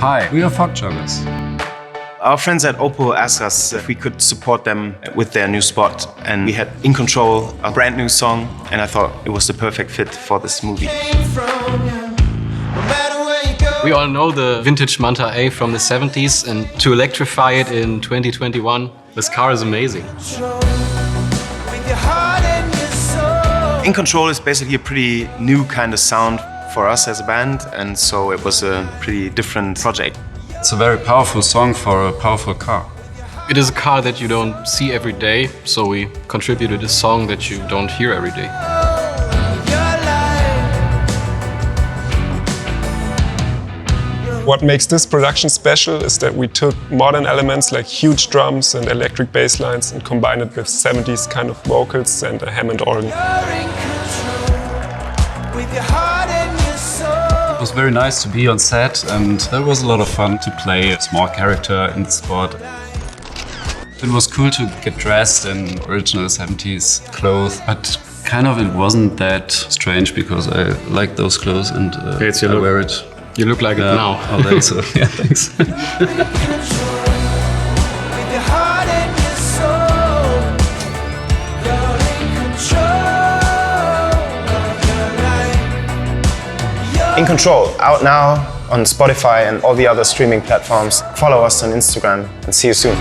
Hi, we are Fog Joggers. Our friends at Opel asked us if we could support them with their new spot, and we had In Control, a brand new song, and I thought it was the perfect fit for this movie. We all know the vintage Manta A from the 70s, and to electrify it in 2021, this car is amazing. In Control is basically a pretty new kind of sound for us as a band, and so it was a pretty different project. It's a very powerful song for a powerful car. It is a car that you don't see every day, so we contributed a song that you don't hear every day. What makes this production special is that we took modern elements like huge drums and electric bass lines and combined it with 70s kind of vocals and a Hammond organ. It was very nice to be on set, and that was a lot of fun to play a small character in the spot. It was cool to get dressed in original 70s clothes, but kind of it wasn't that strange because I like those clothes and I wear it. You look like it now. Oh, thanks. So, yeah, thanks. In Control, out now on Spotify and all the other streaming platforms. Follow us on Instagram and see you soon.